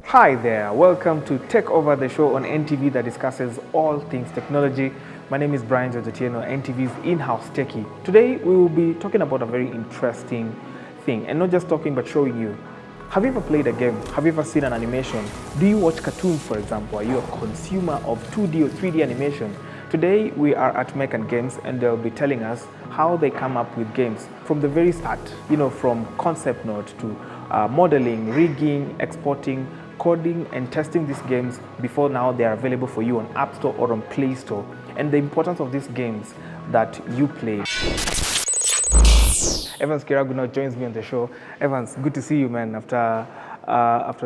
Hi there, welcome to TECHOVER, the show on NTV that discusses all things technology. My name is Brian Jojotieno, NTV's in-house techie. Today we will be talking about a very interesting thing, and not just talking but showing you. Have you ever played a game? Have you ever seen an animation? Do you watch cartoons, for example? Are you a consumer of 2D or 3D animation? Today we are at Mech and Games, and they'll be telling us how they come up with games from the very start, from concept note to modeling, rigging, exporting, coding and testing these games before now they are available for you on App Store or on Play Store, and the importance of these games that you play. Evans Kiraguno joins me on the show. Evans, good to see you, man, after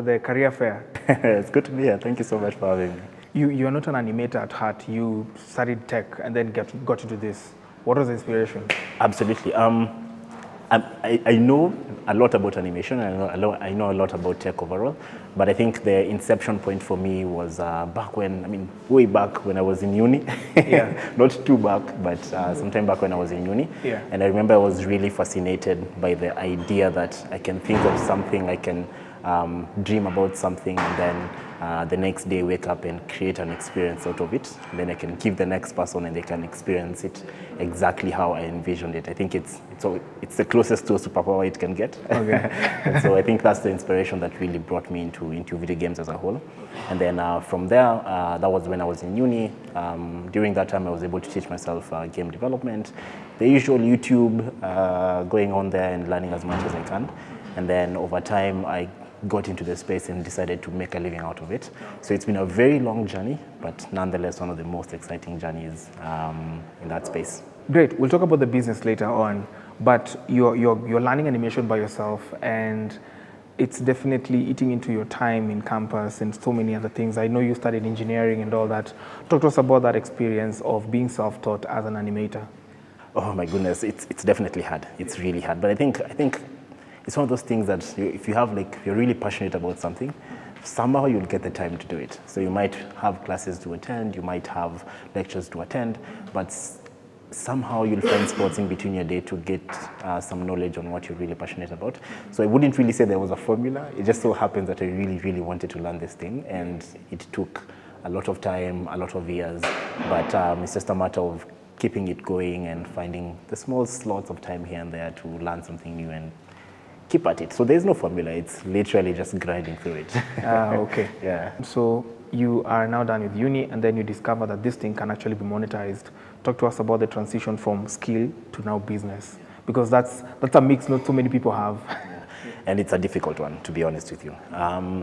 the career fair. It's good to be here. Thank you so much for having me. You are not an animator at heart. You studied tech and then got into this. What was the inspiration? Absolutely. I know a lot about animation. I know a lot about tech overall, but I think the inception point for me was way back when I was in uni. Yeah. Not too back, but sometime back when I was in uni. Yeah. And I remember I was really fascinated by the idea that I can think of something, I can dream about something, and then the next day wake up and create an experience out of it. And then I can give the next person and they can experience it exactly how I envisioned it. I think it's the closest to a superpower it can get. Okay. And so I think that's the inspiration that really brought me into video games as a whole. And then from there, that was when I was in uni. During that time, I was able to teach myself game development, the usual YouTube, going on there and learning as much as I can. And then over time, I got into the space and decided to make a living out of it. So it's been a very long journey, but nonetheless one of the most exciting journeys in that space. Great. We'll talk about the business later on, but you're learning animation by yourself, and it's definitely eating into your time in campus and so many other things. I know you studied engineering and all that. Talk to us about that experience of being self-taught as an animator. Oh my goodness, it's definitely hard. It's really hard, but I think it's one of those things that if you're really passionate about something, somehow you'll get the time to do it. So you might have classes to attend, you might have lectures to attend, but somehow you'll find spots in between your day to get some knowledge on what you're really passionate about. So I wouldn't really say there was a formula. It just so happens that I really, really wanted to learn this thing, and it took a lot of time, a lot of years, but it's just a matter of keeping it going and finding the small slots of time here and there to learn something new and keep at it. So there's no formula. It's literally just grinding through it. Okay. Yeah. So you are now done with uni, and then you discover that this thing can actually be monetized. Talk to us about the transition from skill to now business, because that's a mix not so many people have. And it's a difficult one, to be honest with you.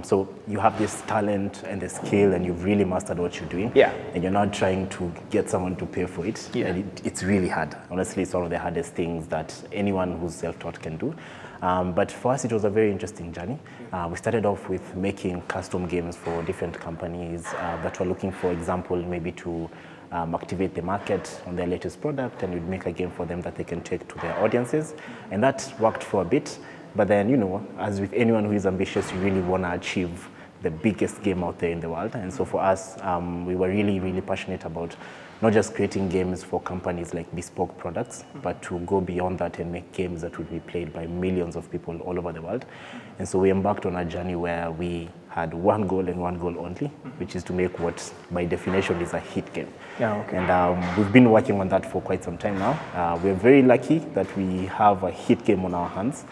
So you have this talent and the skill, and you've really mastered what you're doing. Yeah. And you're now trying to get someone to pay for it. Yeah. And it's really hard. Honestly, it's one of the hardest things that anyone who's self-taught can do. But for us, it was a very interesting journey. We started off with making custom games for different companies that were looking, for example, maybe to activate the market on their latest product, and we'd make a game for them that they can take to their audiences. And that worked for a bit. But then, as with anyone who is ambitious, you really want to achieve the biggest game out there in the world. And so for us, we were really, really passionate about not just creating games for companies like bespoke products, but to go beyond that and make games that would be played by millions of people all over the world. And so we embarked on a journey where we had one goal and one goal only, which is to make what by definition is a hit game. Yeah, okay. And we've been working on that for quite some time now. We're very lucky that we have a hit game on our hands.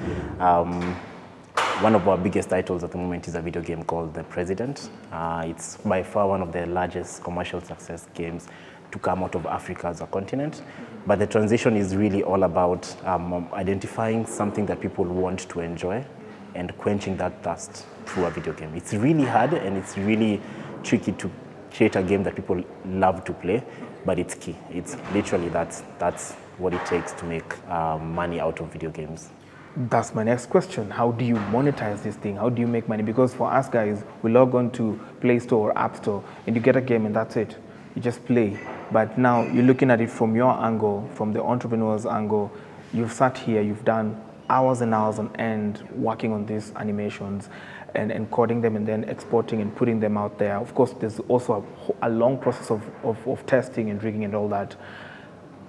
One of our biggest titles at the moment is a video game called The President. It's by far one of the largest commercial success games to come out of Africa as a continent. But the transition is really all about identifying something that people want to enjoy and quenching that thirst through a video game. It's really hard, and it's really tricky to create a game that people love to play, but it's key. It's literally that's what it takes to make money out of video games. That's my next question. How do you monetize this thing? How do you make money? Because for us guys, we log on to Play Store or App Store, and you get a game and that's it. You just play. But now you're looking at it from your angle, from the entrepreneur's angle. You've sat here, you've done hours and hours on end working on these animations and encoding them and then exporting and putting them out there. Of course, there's also a long process of testing and rigging and all that.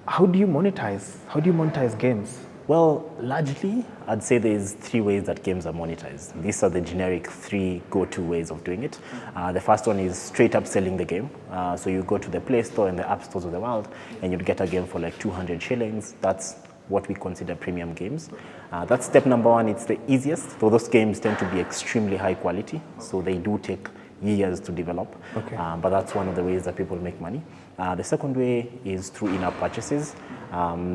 How do you monetize? How do you monetize games? Well, largely, I'd say there's three ways that games are monetized. These are the generic three go-to ways of doing it. The first one is straight up selling the game. So you go to the Play Store and the App Stores of the world, and you'd get a game for like 200 shillings. That's what we consider premium games. That's step number one. It's the easiest. So those games tend to be extremely high quality, so they do take years to develop. Okay. But that's one of the ways that people make money. The second way is through in-app purchases.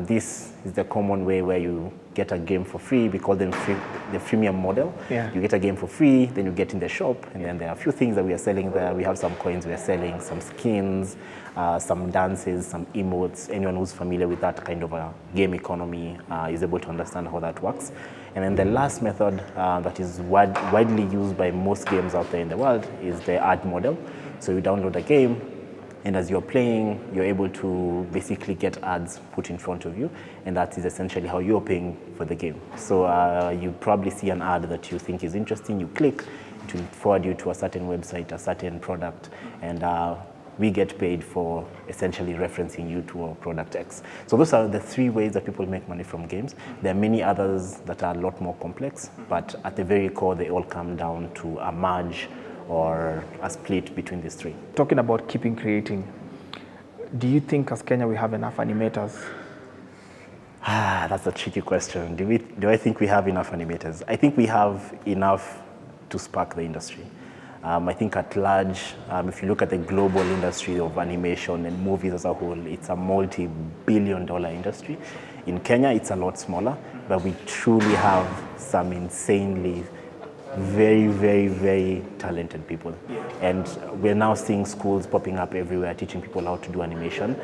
This is the common way where you get a game for free. We call them the freemium model. Yeah. You get a game for free, then you get in the shop, and then there are a few things that we are selling there. We have some coins we are selling, some skins, some dances, some emotes. Anyone who's familiar with that kind of a game economy is able to understand how that works. And then the last method that is widely used by most games out there in the world is the ad model. So you download a game, and as you're playing, you're able to basically get ads put in front of you, and that is essentially how you're paying for the game. So you probably see an ad that you think is interesting, you click, it will forward you to a certain website, a certain product, and we get paid for essentially referencing you to a product X. So those are the three ways that people make money from games. There are many others that are a lot more complex, but at the very core, they all come down to a merge or a split between these three. Talking about keeping creating, do you think as Kenya we have enough animators? That's a tricky question. Do I think we have enough animators? I think we have enough to spark the industry. I think at large, if you look at the global industry of animation and movies as a whole, it's a multi-billion-dollar industry. In Kenya, it's a lot smaller, but we truly have some insanely very, very, very talented people. And we're now seeing schools popping up everywhere teaching people how to do animation.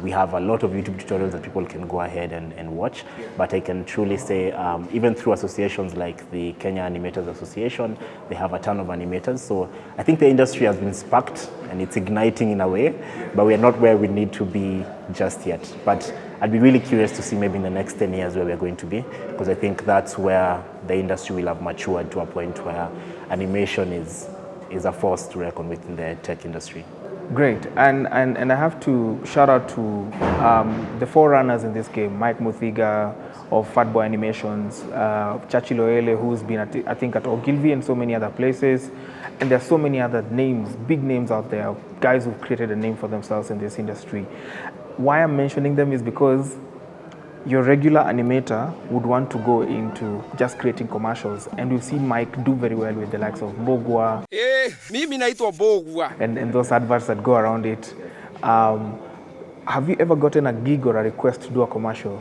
We have a lot of YouTube tutorials that people can go ahead and watch. But I can truly say, even through associations like the Kenya Animators Association, they have a ton of animators. So I think the industry has been sparked and it's igniting in a way, but we're not where we need to be just yet. But I'd be really curious to see maybe in the next 10 years where we're going to be, because I think that's where the industry will have matured to a point where animation is a force to reckon with in the tech industry. Great, and I have to shout out to the forerunners in this game, Mike Muthiga of Fatboy Animations, Chachi Loele, who's been I think at Ogilvy and so many other places, and there are so many other names, big names out there, guys who've created a name for themselves in this industry. Why I'm mentioning them is because your regular animator would want to go into just creating commercials, and we've seen Mike do very well with the likes of Bogwa and those adverts that go around it. Have you ever gotten a gig or a request to do a commercial?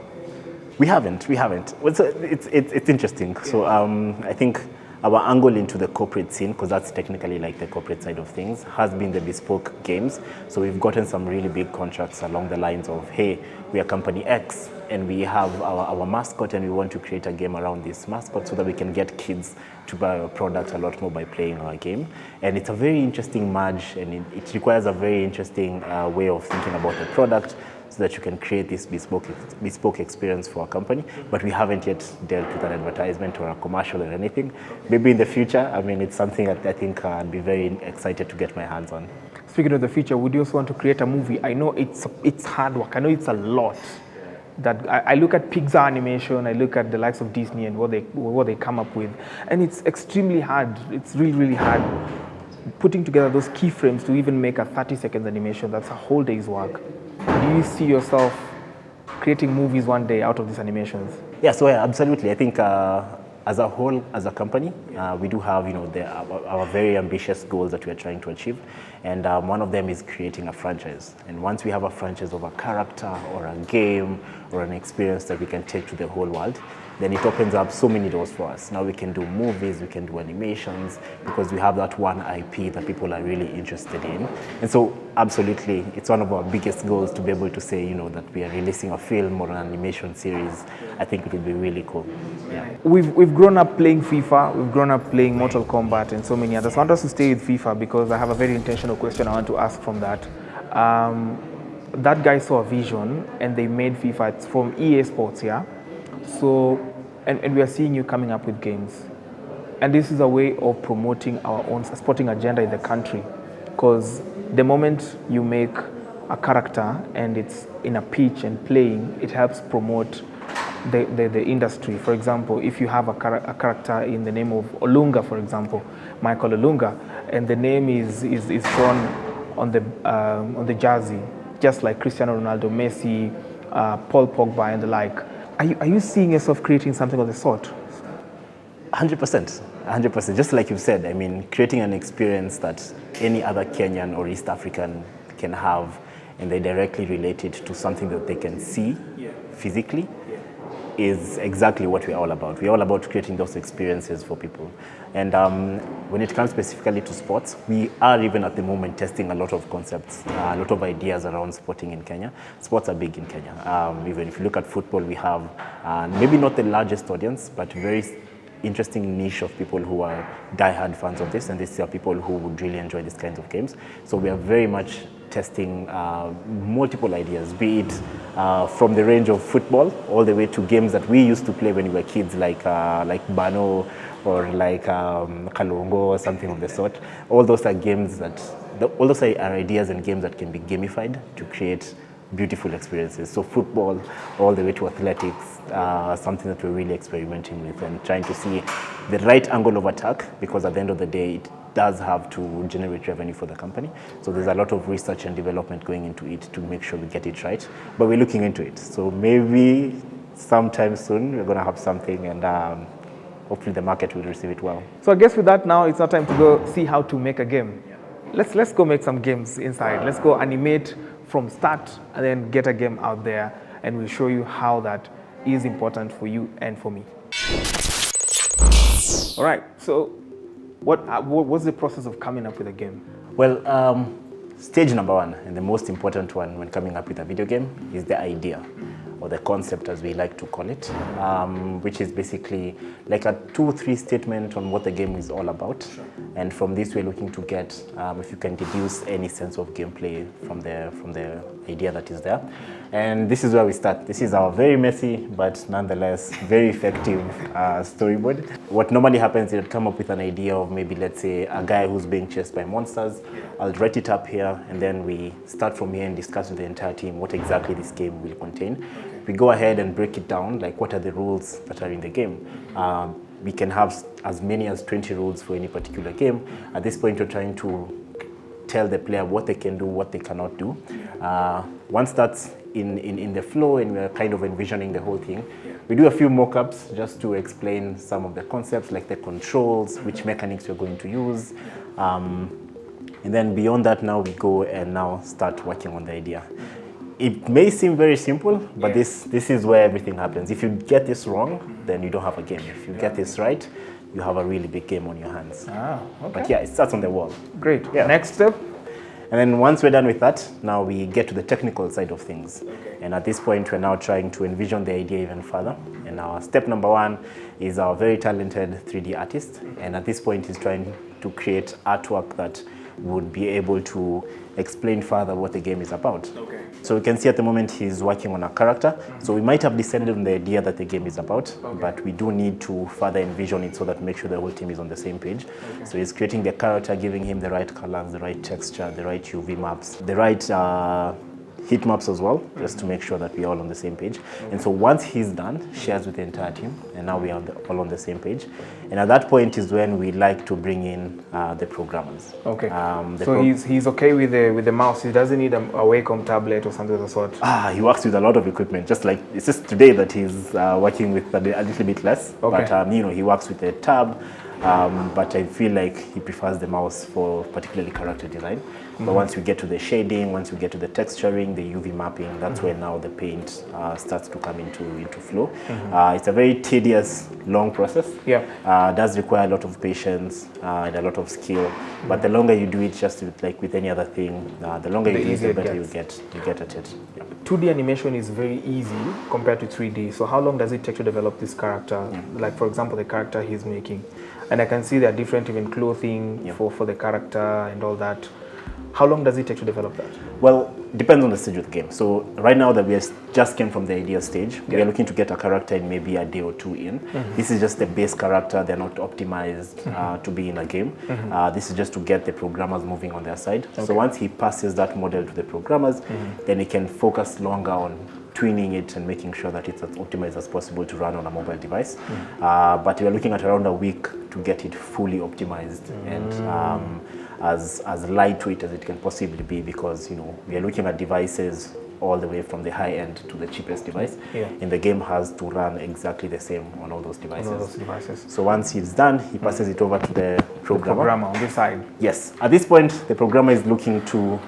We haven't. It's interesting. So I think our angle into the corporate scene, because that's technically like the corporate side of things, has been the bespoke games. So we've gotten some really big contracts along the lines of, hey, we are company X and we have our mascot and we want to create a game around this mascot so that we can get kids to buy our product a lot more by playing our game. And it's a very interesting merge, and it requires a very interesting way of thinking about the product, so that you can create this bespoke experience for a company. But we haven't yet dealt with an advertisement or a commercial or anything. Maybe in the future, I mean, it's something that I think I'd be very excited to get my hands on. Speaking of the future, would you also want to create a movie? I know it's hard work. I know it's a lot. That I look at Pixar animation, I look at the likes of Disney and what they come up with, and it's extremely hard. It's really, really hard putting together those keyframes to even make a 30-second animation. That's a whole day's work. Do you see yourself creating movies one day out of these animations? Yeah, so yeah, absolutely. I think as a whole, as a company, we do have our very ambitious goals that we are trying to achieve, and one of them is creating a franchise. And once we have a franchise of a character or a game or an experience that we can take to the whole world, then it opens up so many doors for us. Now we can do movies, we can do animations, because we have that one IP that people are really interested in. And so absolutely, it's one of our biggest goals to be able to say, that we are releasing a film or an animation series. I think it would be really cool. Yeah. We've grown up playing FIFA, we've grown up playing Mortal Kombat and so many others. I want us to stay with FIFA because I have a very intentional question I want to ask from that. That guy saw a vision and they made FIFA. It's from EA Sports, yeah? So, and we are seeing you coming up with games. And this is a way of promoting our own sporting agenda in the country. Because the moment you make a character and it's in a pitch and playing, it helps promote the industry. For example, if you have a character in the name of Olunga, for example, Michael Olunga, and the name is drawn on the jersey, just like Cristiano Ronaldo, Messi, Paul Pogba, and the like. Are you seeing yourself creating something of the sort? 100%, 100%. Just like you've said, I mean, creating an experience that any other Kenyan or East African can have, and they directly relate it to something that they can see physically, is exactly what we're all about. We're all about creating those experiences for people. And when it comes specifically to sports, we are even at the moment testing a lot of concepts, a lot of ideas around sporting in Kenya. Sports are big in Kenya. Even if you look at football, we have maybe not the largest audience, but very interesting niche of people who are die-hard fans of this, and these are people who would really enjoy these kinds of games. So we are very much testing multiple ideas, be it from the range of football all the way to games that we used to play when we were kids, like Bano or like Kalongo or something of the sort. All those are games that, all those are ideas and games that can be gamified to create beautiful experiences. So football all the way to athletics, something that we're really experimenting with and trying to see the right angle of attack, because at the end of the day, it does have to generate revenue for the company. So there's a lot of research and development going into it to make sure we get it right. But we're looking into it. So maybe sometime soon we're going to have something, and hopefully the market will receive it well. So I guess with that now, it's our time to go see how to make a game. Let's go make some games inside. Let's go animate from start and then get a game out there, and we'll show you how that is important for you and for me. All right, so what's the process of coming up with a game? Well, stage number one, and the most important one when coming up with a video game, is the idea, or the concept as we like to call it, which is basically like a 2-3 statement on what the game is all about. Sure. And from this we're looking to get, if you can deduce any sense of gameplay from the idea that is there. And this is where we start. This is our very messy, but nonetheless very effective storyboard. What normally happens is I'd come up with an idea of maybe, let's say, a guy who's being chased by monsters. I'll write it up here, and then we start from here and discuss with the entire team what exactly this game will contain. We go ahead and break it down, like what are the rules that are in the game. We can have as many as 20 rules for any particular game. At this point, we're trying to tell the player what they can do, what they cannot do. Once that's in the flow and we're kind of envisioning the whole thing, we do a few mock-ups just to explain some of the concepts, like the controls, which mechanics we're going to use. And then beyond that, now we go and now start working on the idea. It may seem very simple, but this is where everything happens. If you get this wrong, then you don't have a game. If you get this right, you have a really big game on your hands. Okay. But yeah, it starts on the wall. Great. Yeah. Next step? And then once we're done with that, now we get to the technical side of things. Okay. And at this point, we're now trying to envision the idea even further. And our step number one is our very talented 3D artist. And at this point, he's trying to create artwork that would be able to explain further what the game is about. Okay. So we can see at the moment he's working on a character. So we might have decided on the idea that the game is about, but we do need to further envision it so that make sure the whole team is on the same page. Okay. So he's creating the character, giving him the right colors, the right texture, the right UV maps, the right heat maps as well, just to make sure that we're all on the same page. And so once he's done, shares with the entire team, and now we are all on the same page. And at that point is when we like to bring in the programmers. Okay. So he's okay with the mouse. He doesn't need a Wacom tablet or something of the sort. He works with a lot of equipment. Just like it's just today that he's working with a little bit less. Okay. But he works with a tab. But I feel like he prefers the mouse for particularly character design. But once we get to the shading, once we get to the texturing, the UV mapping, that's where now the paint starts to come into flow. It's a very tedious, long process. Yeah. Does require a lot of patience and a lot of skill. But the longer you do it, just with any other thing, the longer you do it, the better you get at it. Yeah. 2D animation is very easy compared to 3D. So how long does it take to develop this character? Like, for example, the character he's making. And I can see there are different even clothing for the character and all that. How long does it take to develop that? Well, depends on the stage of the game. So right now that we just came from the idea stage, we are looking to get a character in maybe a day or two in. This is just the base character. They're not optimized to be in a game. This is just to get the programmers moving on their side. Okay. So once he passes that model to the programmers, then he can focus longer on tuning it and making sure that it's as optimized as possible to run on a mobile device. But we are looking at around a week to get it fully optimized and as lightweight as it can possibly be, because we are looking at devices all the way from the high end to the cheapest device, and the game has to run exactly the same on all those devices. So once he's done, he passes it over to the programmer on this side. Yes, at this point the programmer is looking to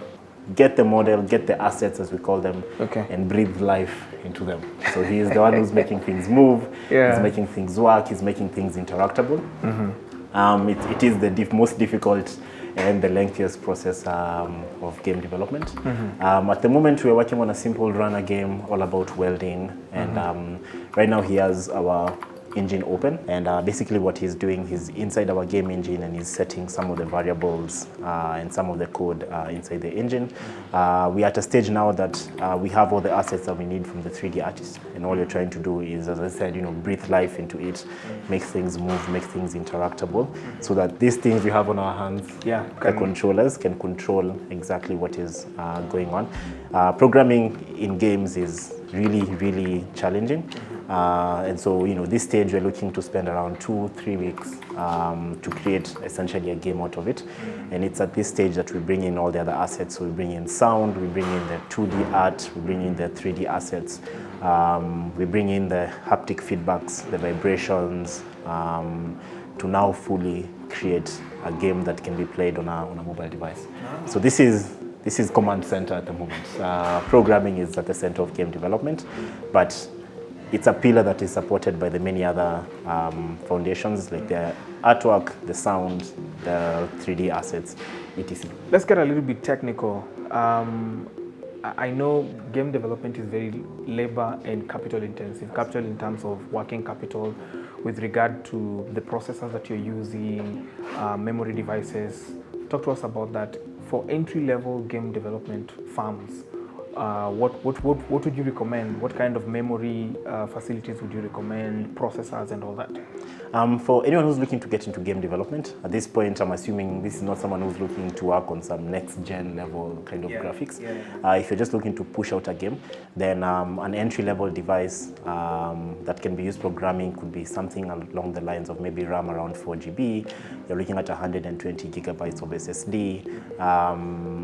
get the model, get the assets as we call them, and breathe life into them. So he is the one who's making things move, he's making things work, he's making things interactable. It is the most difficult and the lengthiest process of game development. At the moment, we're working on a simple runner game all about welding, and right now he has our engine open, and basically what he's doing, he's inside our game engine and he's setting some of the variables and some of the code inside the engine. We're at a stage now that we have all the assets that we need from the 3D artist, and all you're trying to do is, as I said, breathe life into it, make things move, make things interactable, so that these things we have on our hands, the controllers can control exactly what is going on. Programming in games is really, really challenging. And so, this stage we're looking to spend around 2-3 weeks to create essentially a game out of it. And it's at this stage that we bring in all the other assets. So we bring in sound, we bring in the 2D art, we bring in the 3D assets, we bring in the haptic feedbacks, the vibrations, to now fully create a game that can be played on a mobile device. So this is command center at the moment. Programming is at the center of game development, but it's a pillar that is supported by the many other foundations, like the artwork, the sound, the 3D assets, etc. Let's get a little bit technical. I know game development is very labor and capital intensive. Capital in terms of working capital with regard to the processors that you're using, memory devices. Talk to us about that. For entry-level game development firms, what would you recommend? What kind of memory facilities would you recommend, processors and all that? For anyone who's looking to get into game development, at this point I'm assuming this is not someone who's looking to work on some next-gen level kind of graphics. If you're just looking to push out a game, then an entry-level device that can be used programming could be something along the lines of maybe RAM around 4 GB. You're looking at 120 gigabytes of SSD.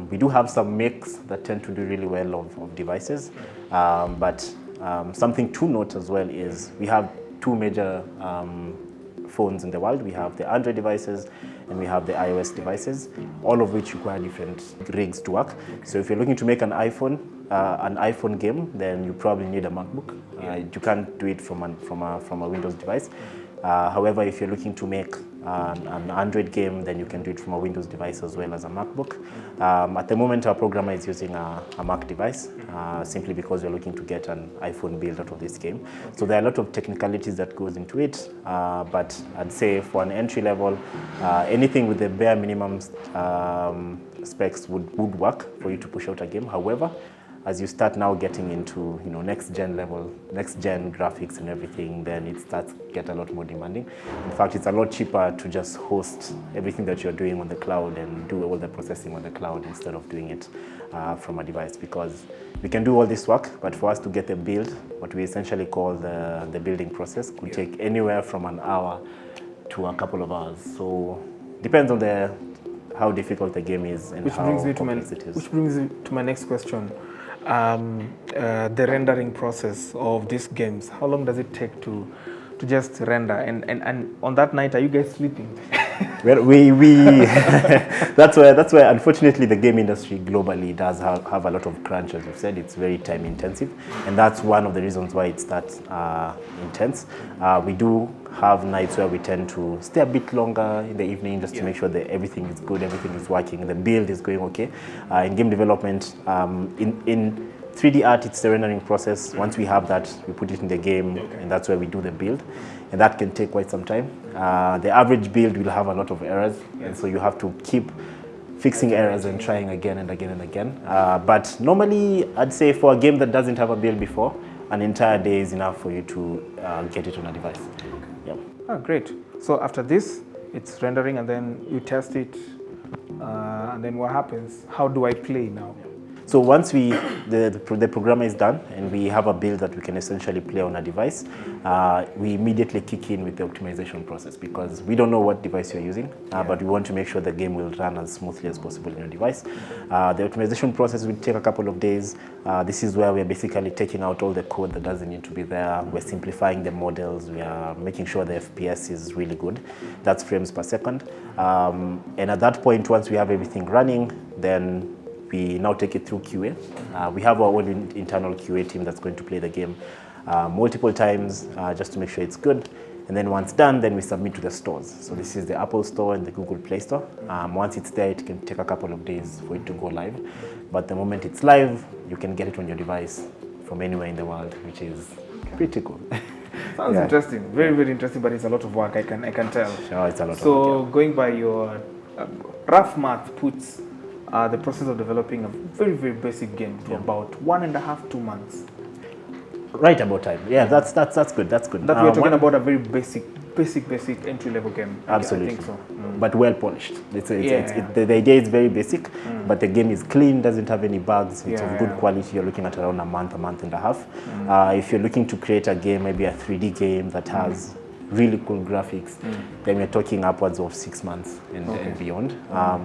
We do have some makes that tend to do really well of devices, but something to note as well is we have two major phones in the world. We have the Android devices and we have the iOS devices, all of which require different rigs to work. So if you're looking to make an iPhone game, then you probably need a MacBook. You can't do it from a Windows device. However, if you're looking to make an Android game, then you can do it from a Windows device as well as a MacBook. At the moment, our programmer is using a Mac device, simply because we're looking to get an iPhone build out of this game. So there are a lot of technicalities that goes into it, but I'd say for an entry level, anything with the bare minimum specs would work for you to push out a game. However, as you start now getting into next-gen level, next-gen graphics and everything, then it starts to get a lot more demanding. In fact, it's a lot cheaper to just host everything that you're doing on the cloud and do all the processing on the cloud instead of doing it from a device, because we can do all this work, but for us to get a build, what we essentially call the building process, could take anywhere from an hour to a couple of hours. So depends on how difficult the game is and how complex it is. Which brings me to my next question. The rendering process of these games, how long does it take to just render? And on that night, are you guys sleeping? Well, that's where unfortunately the game industry globally does have a lot of crunch. As you've said, it's very time intensive, and that's one of the reasons why it's that intense. We do have nights where we tend to stay a bit longer in the evening just to make sure that everything is good, everything is working, the build is going okay. In game development, in 3D art, it's the rendering process. Once we have that, we put it in the game, and that's where we do the build. And that can take quite some time. The average build will have a lot of errors, and so you have to keep fixing errors and trying again and again and again. But normally, I'd say for a game that doesn't have a build before, an entire day is enough for you to get it on a device. Yep. Oh, great. So after this, it's rendering, and then you test it, and then what happens? How do I play now? So once the programmer is done and we have a build that we can essentially play on a device, we immediately kick in with the optimization process, because we don't know what device you're using, but we want to make sure the game will run as smoothly as possible in your device. The optimization process will take a couple of days. This is where we're basically taking out all the code that doesn't need to be there. We're simplifying the models. We are making sure the FPS is really good. That's frames per second. And at that point, once we have everything running, then we now take it through QA. We have our own internal QA team that's going to play the game multiple times just to make sure it's good. And then once done, then we submit to the stores. So this is the Apple Store and the Google Play Store. Once it's there, it can take a couple of days for it to go live. But the moment it's live, you can get it on your device from anywhere in the world, which is pretty cool. Sounds interesting. Very, very interesting, but it's a lot of work, I can tell. Sure, it's a lot of work. So going by your rough math puts the process of developing a very, very basic game to about 1.5 to 2 months. Right about time. Yeah, that's good. That's good. That we're talking about a very basic entry-level game. Absolutely. I think so. But well polished. The idea is very basic, but the game is clean, doesn't have any bugs. It's of good quality. You're looking at around a month and a half. If you're looking to create a game, maybe a 3D game that has really cool graphics, then we're talking upwards of 6 months and beyond.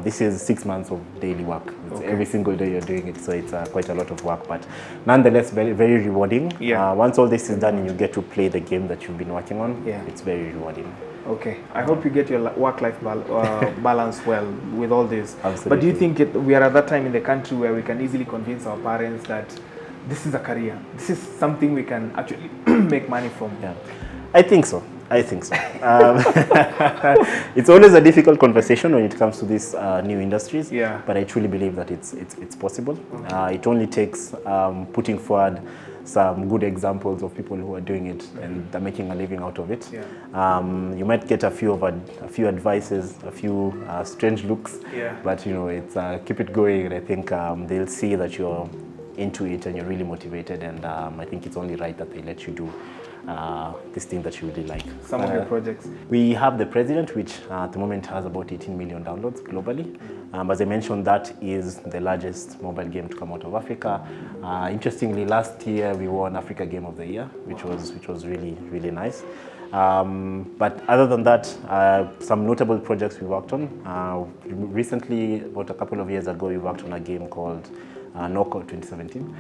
This is 6 months of daily work. Every single day you're doing it, so it's quite a lot of work, but nonetheless very, very rewarding. Once all this is done and you get to play the game that you've been working on, it's very rewarding. Okay, I hope you get your work-life balance well with all this. Absolutely. But do you think we are at that time in the country where we can easily convince our parents that this is a career, this is something we can actually make money from? Yeah, I think so. It's always a difficult conversation when it comes to these new industries, but I truly believe that it's possible. It only takes putting forward some good examples of people who are doing it and they're making a living out of it. You might get a few advices, a few strange looks, but it's keep it going, and I think they'll see that you're into it and you're really motivated, and I think it's only right that they let you do this thing that you really like. Some of your projects? We have The President, which at the moment has about 18 million downloads globally. As I mentioned, that is the largest mobile game to come out of Africa. Interestingly, last year we won Africa Game of the Year, which was really, really nice. But other than that, some notable projects we worked on. Recently, about a couple of years ago, we worked on a game called Knockout 2017.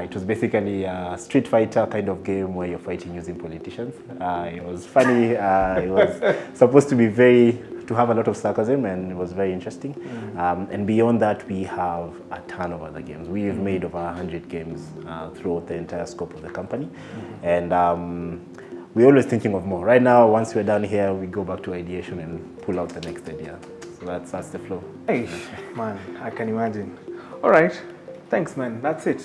It was basically a Street Fighter kind of game where you're fighting using politicians. It was funny. It was supposed to be to have a lot of sarcasm, and it was very interesting. And beyond that, we have a ton of other games. We've made over 100 games throughout the entire scope of the company. And we're always thinking of more. Right now, once we're done here, we go back to ideation and pull out the next idea. So that's the flow. Hey, man, I can imagine. All right. Thanks, man. That's it.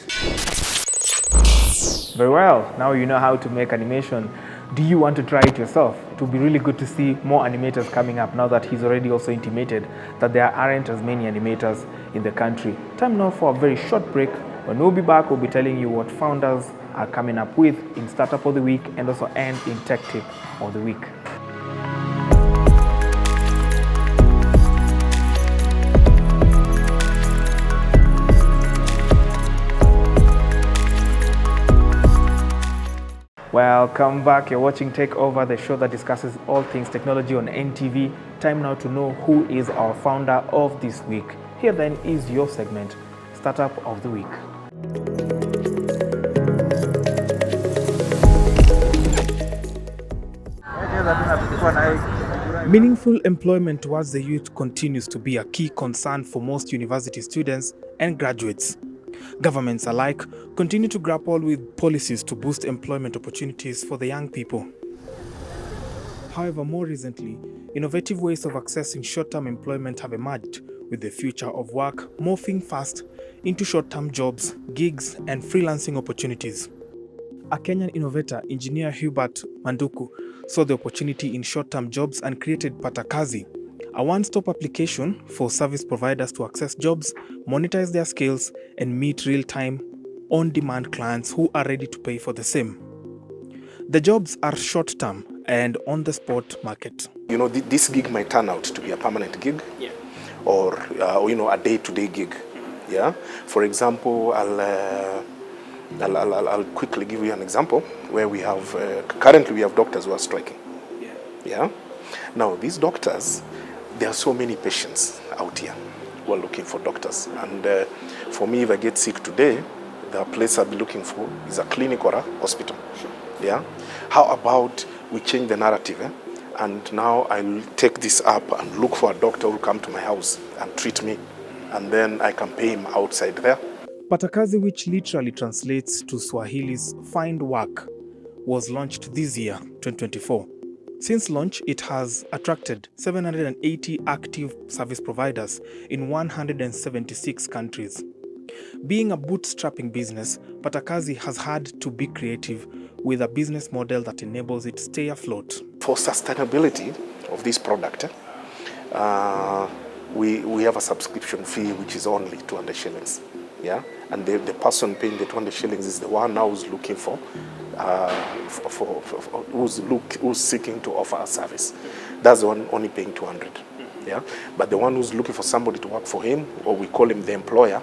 Very well. Now you know how to make animation. Do you want to try it yourself? It would be really good to see more animators coming up now that he's already also intimated that there aren't as many animators in the country. Time now for a very short break. When we'll be back, we'll be telling you what founders are coming up with in Startup of the Week and also end in Tech Tip of the Week. Welcome back. You're watching TECHOVER, the show that discusses all things technology on NTV. Time now to know who is our founder of this week. Here then is your segment, Startup of the Week. Meaningful employment towards the youth continues to be a key concern for most university students and graduates. Governments alike continue to grapple with policies to boost employment opportunities for the young people. However, more recently, innovative ways of accessing short-term employment have emerged, with the future of work morphing fast into short-term jobs, gigs, and freelancing opportunities. A Kenyan innovator, engineer Hubert Manduku, saw the opportunity in short-term jobs and created Patakazi, a one-stop application for service providers to access jobs, monetize their skills, and meet real-time, on-demand clients who are ready to pay for the same. The jobs are short-term and on-the-spot market. This gig might turn out to be a permanent gig, or a day-to-day gig. Yeah. For example, I'll quickly give you an example where we have currently we have doctors who are striking. Yeah. Now these doctors, there are so many patients out here who are looking for doctors, and for me, if I get sick today, the place I'll be looking for is a clinic or a hospital. Yeah. How about we change the narrative? And now I'll take this up and look for a doctor who will come to my house and treat me, and then I can pay him outside there. Patakazi, which literally translates to Swahili's find work, was launched this year, 2024. Since launch, it has attracted 780 active service providers in 176 countries. Being a bootstrapping business, Patakazi has had to be creative with a business model that enables it to stay afloat. For sustainability of this product, we have a subscription fee which is only 200 shillings. Yeah, and the person paying the 200 shillings is the one now who's looking who's seeking to offer a service. That's the one only paying 200. Yeah, but the one who's looking for somebody to work for him, or we call him the employer,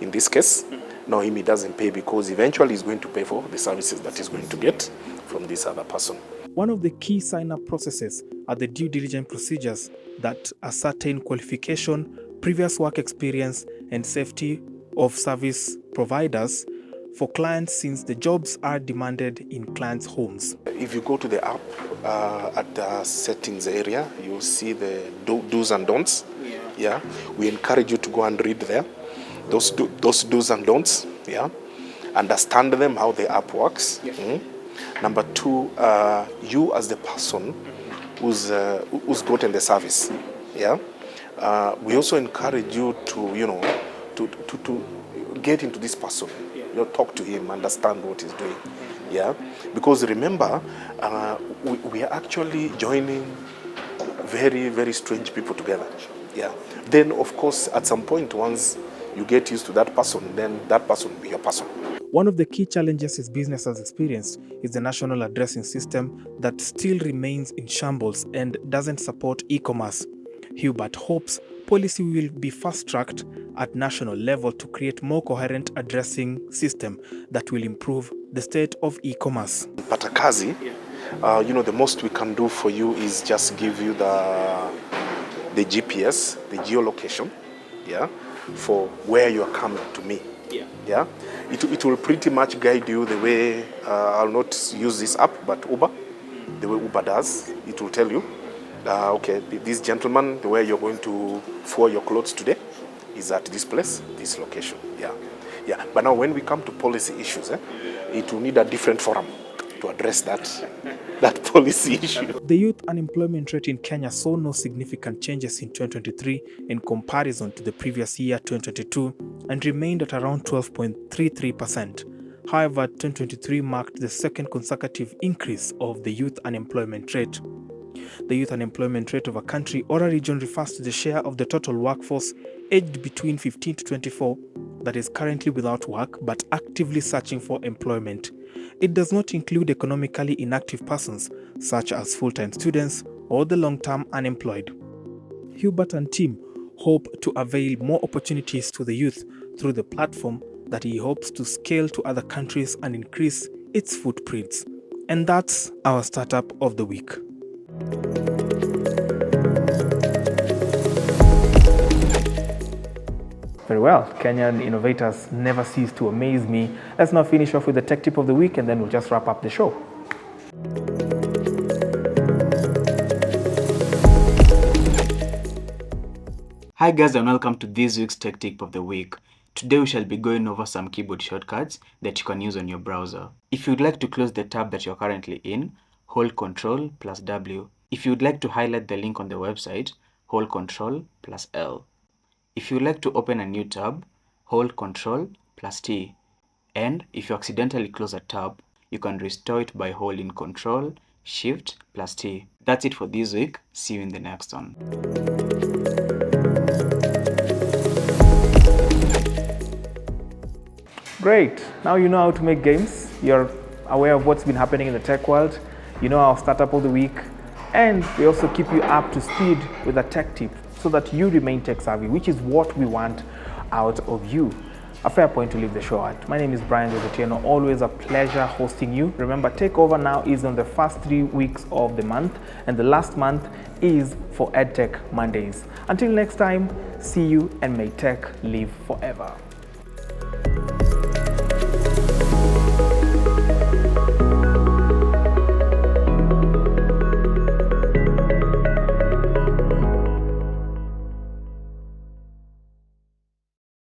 in this case, no, he doesn't pay, because eventually he's going to pay for the services that he's going to get from this other person. One of the key sign-up processes are the due diligence procedures that ascertain qualification, previous work experience, and safety of service providers for clients, since the jobs are demanded in clients' homes. If you go to the app at the settings area, you'll see the do's and don'ts. Yeah, we encourage you to go and read there. Those do's and don'ts. Yeah, understand them, how the app works. Number two, you as the person who's gotten the service. Yeah, we also encourage you to to get into this person, talk to him, understand what he's doing. Yeah, because remember, we are actually joining very, very strange people together. Yeah, then of course at some point, once you get used to that person, then that person will be your person. One of the key challenges his business has experienced is the national addressing system that still remains in shambles and doesn't support e-commerce. Hubert hopes policy will be fast-tracked at national level to create more coherent addressing system that will improve the state of e-commerce. Patakazi, the most we can do for you is just give you the GPS, the geolocation, yeah, for where you are coming to me. Yeah, it will pretty much guide you the way, I'll not use this app, but Uber, the way Uber does, it will tell you, okay, this gentleman, the way you're going to fold your clothes today is at this place, this location. Yeah. But now when we come to policy issues, it will need a different forum to address that policy issue. The youth unemployment rate in Kenya saw no significant changes in 2023 in comparison to the previous year, 2022, and remained at around 12.33%. However, 2023 marked the second consecutive increase of the youth unemployment rate. The youth unemployment rate of a country or a region refers to the share of the total workforce aged between 15 to 24 that is currently without work but actively searching for employment. It does not include economically inactive persons such as full-time students or the long-term unemployed. Hubert and team hope to avail more opportunities to the youth through the platform that he hopes to scale to other countries and increase its footprints. And that's our startup of the week. Very well. Kenyan innovators never cease to amaze me. Let's now finish off with the tech tip of the week, and then we'll just wrap up the show. Hi guys, and welcome to this week's tech tip of the week. Today we shall be going over some keyboard shortcuts that you can use on your browser. If you'd like to close the tab that you're currently in, hold Ctrl plus W. If you'd like to highlight the link on the website, hold Ctrl plus L. If you'd like to open a new tab, hold Ctrl plus T. And if you accidentally close a tab, you can restore it by holding Ctrl, Shift plus T. That's it for this week. See you in the next one. Great. Now you know how to make games. You're aware of what's been happening in the tech world. You know our startup of the week. And we also keep you up to speed with a tech tip so that you remain tech savvy, which is what we want out of you. A fair point to leave the show at. My name is Brian Otieno. Always a pleasure hosting you. Remember, Takeover now is on the first 3 weeks of the month, and the last month is for EdTech Mondays. Until next time, see you, and may tech live forever.